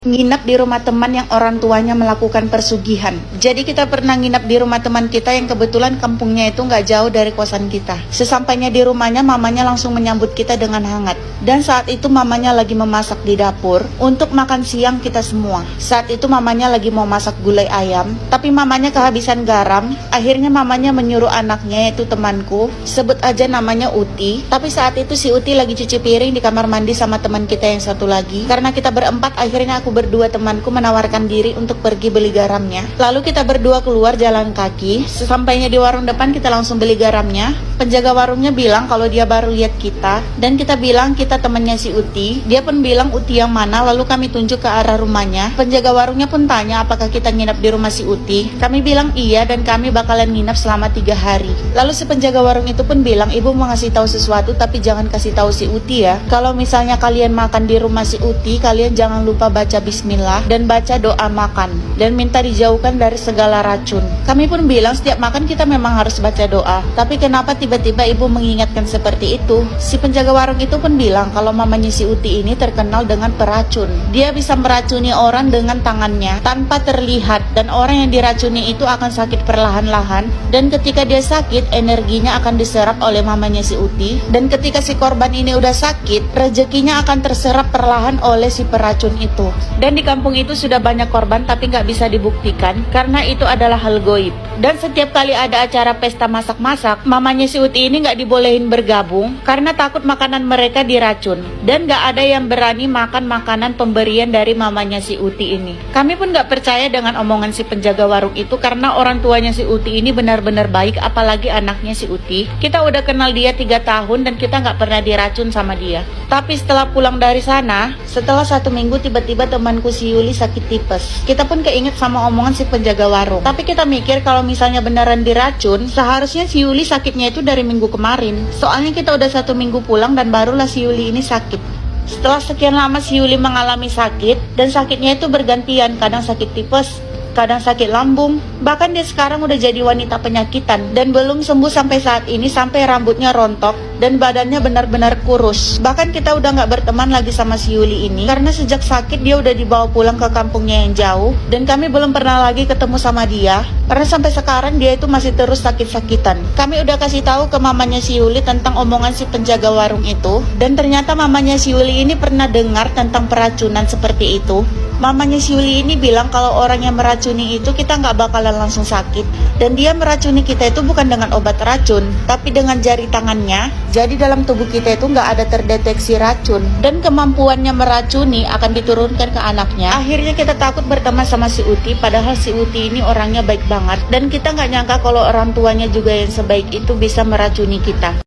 Nginap di rumah teman yang orang tuanya melakukan persugihan. Jadi kita pernah nginap di rumah teman kita yang kebetulan kampungnya itu nggak jauh dari kosan kita. Sesampainya di rumahnya, mamanya langsung menyambut kita dengan hangat. Dan saat itu mamanya lagi memasak di dapur untuk makan siang kita semua. Saat itu mamanya lagi mau masak gulai ayam, tapi mamanya kehabisan garam. Akhirnya mamanya menyuruh anaknya, yaitu temanku, sebut aja namanya Uti. Tapi saat itu si Uti lagi cuci piring di kamar mandi sama teman kita yang satu lagi. Karena kita berempat, akhirnya aku berdua temanku menawarkan diri untuk pergi beli garamnya. Lalu kita berdua keluar jalan kaki. Sesampainya di warung depan, kita langsung beli garamnya. Penjaga warungnya bilang kalau dia baru lihat kita, dan kita bilang kita temannya si Uti. Dia pun bilang Uti yang mana, lalu kami tunjuk ke arah rumahnya. Penjaga warungnya pun tanya apakah kita nginap di rumah si Uti. Kami bilang iya, dan kami bakalan nginap selama 3 hari. Lalu si penjaga warung itu pun bilang, ibu mau ngasih tahu sesuatu, tapi jangan kasih tahu si Uti ya. Kalau misalnya kalian makan di rumah si Uti, kalian jangan lupa baca bismillah dan baca doa makan dan minta dijauhkan dari segala racun. Kami pun bilang setiap makan kita memang harus baca doa, tapi kenapa tiba-tiba ibu mengingatkan seperti itu? Si penjaga warung itu pun bilang kalau mamanya si Uti ini terkenal dengan peracun. Dia bisa meracuni orang dengan tangannya tanpa terlihat, dan orang yang diracuni itu akan sakit perlahan-lahan, dan ketika dia sakit energinya akan diserap oleh mamanya si Uti, dan ketika si korban ini udah sakit rezekinya akan terserap perlahan oleh si peracun itu. Dan di kampung itu sudah banyak korban tapi nggak bisa dibuktikan karena itu adalah hal goib. Dan setiap kali ada acara pesta masak-masak, mamanya si Uti ini nggak dibolehin bergabung karena takut makanan mereka diracun. Dan nggak ada yang berani makan makanan pemberian dari mamanya si Uti ini. Kami pun nggak percaya dengan omongan si penjaga warung itu karena orang tuanya si Uti ini benar-benar baik, apalagi anaknya si Uti. Kita udah kenal dia 3 tahun dan kita nggak pernah diracun sama dia. Tapi setelah pulang dari sana, setelah 1 minggu tiba-tiba temanku si Yuli sakit tipes. Kita pun keinget sama omongan si penjaga warung. Tapi kita mikir kalau misalnya beneran diracun, seharusnya si Yuli sakitnya itu dari minggu kemarin. Soalnya kita udah 1 minggu pulang dan barulah si Yuli ini sakit. Setelah sekian lama si Yuli mengalami sakit, dan sakitnya itu bergantian, kadang sakit tipes, kadang sakit lambung, bahkan dia sekarang udah jadi wanita penyakitan dan belum sembuh sampai saat ini, sampai rambutnya rontok dan badannya benar-benar kurus. Bahkan kita udah nggak berteman lagi sama si Yuli ini karena sejak sakit dia udah dibawa pulang ke kampungnya yang jauh, dan kami belum pernah lagi ketemu sama dia karena sampai sekarang dia itu masih terus sakit-sakitan. Kami udah kasih tahu ke mamanya si Yuli tentang omongan si penjaga warung itu, dan ternyata mamanya si Yuli ini pernah dengar tentang peracunan seperti itu. Mamanya si Yuli ini bilang kalau orang yang meracuni itu kita nggak bakalan langsung sakit, dan dia meracuni kita itu bukan dengan obat racun, tapi dengan jari tangannya. Jadi dalam tubuh kita itu nggak ada terdeteksi racun, dan kemampuannya meracuni akan diturunkan ke anaknya. Akhirnya kita takut berteman sama si Uti, padahal si Uti ini orangnya baik banget, dan kita nggak nyangka kalau orang tuanya juga yang sebaik itu bisa meracuni kita.